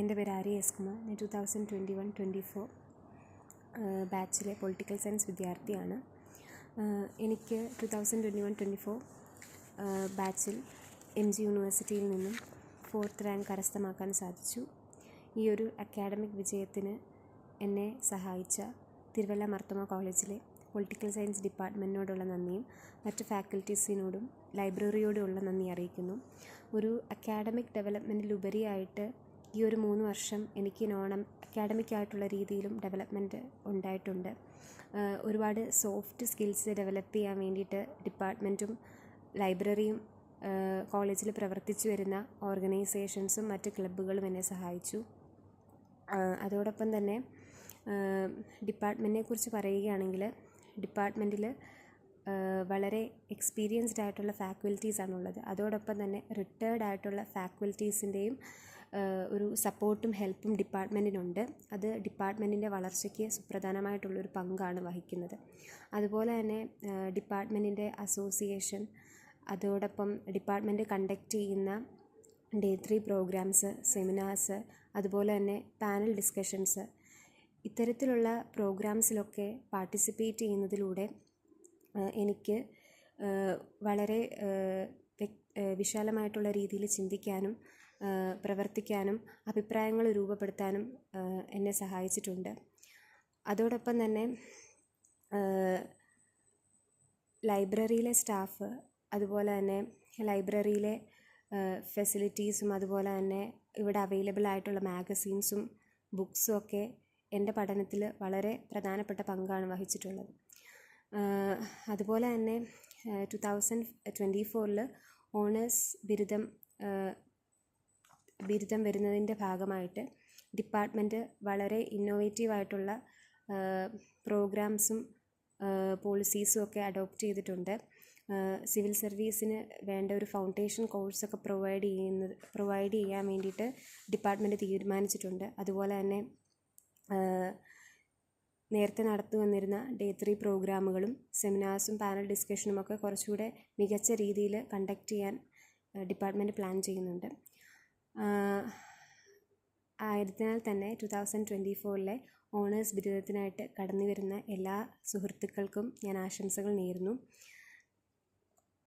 എൻ്റെ പേര് ആര്യ എസ് കുമാർ. ഞാൻ 2021-24 ബാച്ചിലെ പൊളിറ്റിക്കൽ സയൻസ് വിദ്യാർത്ഥിയാണ്. എനിക്ക് 2021-24 ബാച്ചിൽ MG യൂണിവേഴ്സിറ്റിയിൽ നിന്നും 4th റാങ്ക് കരസ്ഥമാക്കാൻ സാധിച്ചു. ഈ ഒരു അക്കാഡമിക് വിജയത്തിന് എന്നെ സഹായിച്ച തിരുവല്ല മാർത്തോമ കോളേജിലെ പൊളിറ്റിക്കൽ സയൻസ് ഡിപ്പാർട്ട്മെൻറ്റിനോടുള്ള നന്ദിയും മറ്റ് ഫാക്കൽറ്റീസിനോടും ലൈബ്രറിയോടുമുള്ള നന്ദി അറിയിക്കുന്നു. ഒരു അക്കാഡമിക് ഡെവലപ്മെൻറ്റിലുപരിയായിട്ട് ഈ ഒരു 3 വർഷം എനിക്ക് അക്കാഡമിക് ആയിട്ടുള്ള രീതിയിലും ഡെവലപ്മെൻറ്റ് ഉണ്ടായിട്ടുണ്ട്. ഒരുപാട് സോഫ്റ്റ് സ്കിൽസ് ഡെവലപ്പ് ചെയ്യാൻ വേണ്ടിയിട്ട് ഡിപ്പാർട്ട്മെൻറ്റും ലൈബ്രറിയും കോളേജിൽ പ്രവർത്തിച്ചു വരുന്ന ഓർഗനൈസേഷൻസും മറ്റ് ക്ലബ്ബുകളും എന്നെ സഹായിച്ചു. അതോടൊപ്പം തന്നെ ഡിപ്പാർട്ട്മെൻറ്റിനെ കുറിച്ച് പറയുകയാണെങ്കിൽ ഡിപ്പാർട്ട്മെൻറ്റിൽ വളരെ എക്സ്പീരിയൻസ്ഡ് ആയിട്ടുള്ള ഫാക്കൽറ്റീസാണുള്ളത്. അതോടൊപ്പം തന്നെ റിട്ടയേർഡ് ആയിട്ടുള്ള ഫാക്കൽറ്റീസിൻ്റെയും ഒരു സപ്പോർട്ടും ഹെൽപ്പും ഡിപ്പാർട്ട്മെൻറ്റിനുണ്ട്. അത് ഡിപ്പാർട്ട്മെൻറ്റിൻ്റെ വളർച്ചയ്ക്ക് സുപ്രധാനമായിട്ടുള്ളൊരു പങ്കാണ് വഹിക്കുന്നത്. അതുപോലെ തന്നെ ഡിപ്പാർട്ട്മെൻറ്റിൻ്റെ അസോസിയേഷൻ, അതോടൊപ്പം ഡിപ്പാർട്ട്മെൻറ്റ് കണ്ടക്ട് ചെയ്യുന്ന Day 3 പ്രോഗ്രാംസ്, സെമിനാർസ്, അതുപോലെ തന്നെ പാനൽ ഡിസ്കഷൻസ്, ഇത്തരത്തിലുള്ള പ്രോഗ്രാംസിലൊക്കെ പാർട്ടിസിപ്പേറ്റ് ചെയ്യുന്നതിലൂടെ എനിക്ക് വളരെ വിശാലമായിട്ടുള്ള രീതിയിൽ ചിന്തിക്കാനും പ്രവർത്തിക്കാനും അഭിപ്രായങ്ങൾ രൂപപ്പെടുത്താനും എന്നെ സഹായിച്ചിട്ടുണ്ട്. അതോടൊപ്പം തന്നെ ലൈബ്രറിയിലെ സ്റ്റാഫ്, അതുപോലെ തന്നെ ലൈബ്രറിയിലെ ഫെസിലിറ്റീസും, അതുപോലെ തന്നെ ഇവിടെ അവൈലബിൾ ആയിട്ടുള്ള മാഗസീൻസും ബുക്സും ഒക്കെ എൻ്റെ പഠനത്തിൽ വളരെ പ്രധാനപ്പെട്ട പങ്കാണ് വഹിച്ചിട്ടുള്ളത്. അതുപോലെ തന്നെ 2024 ഓണേഴ്സ് ബിരുദം വരുന്നതിൻ്റെ ഭാഗമായിട്ട് ഡിപ്പാർട്ട്മെൻറ്റ് വളരെ ഇന്നോവേറ്റീവായിട്ടുള്ള പ്രോഗ്രാംസും പോളിസീസും ഒക്കെ അഡോപ്റ്റ് ചെയ്തിട്ടുണ്ട്. സിവിൽ സർവീസിന് വേണ്ട ഒരു ഫൗണ്ടേഷൻ കോഴ്സൊക്കെ പ്രൊവൈഡ് ചെയ്യാൻ വേണ്ടിയിട്ട് ഡിപ്പാർട്ട്മെൻറ്റ് തീരുമാനിച്ചിട്ടുണ്ട്. അതുപോലെ തന്നെ നേരത്തെ നടത്തി വന്നിരുന്ന Day 3 പ്രോഗ്രാമുകളും സെമിനാർസും പാനൽ ഡിസ്കഷനും ഒക്കെ കുറച്ചുകൂടെ മികച്ച രീതിയിൽ കണ്ടക്ട് ചെയ്യാൻ ഡിപ്പാർട്ട്മെൻറ്റ് പ്ലാൻ ചെയ്യുന്നുണ്ട്. ആയതിനാൽ തന്നെ 2024 ഓണേഴ്സ് ബിരുദത്തിനായിട്ട് കടന്നു വരുന്ന എല്ലാ സുഹൃത്തുക്കൾക്കും ഞാൻ ആശംസകൾ നേരുന്നു.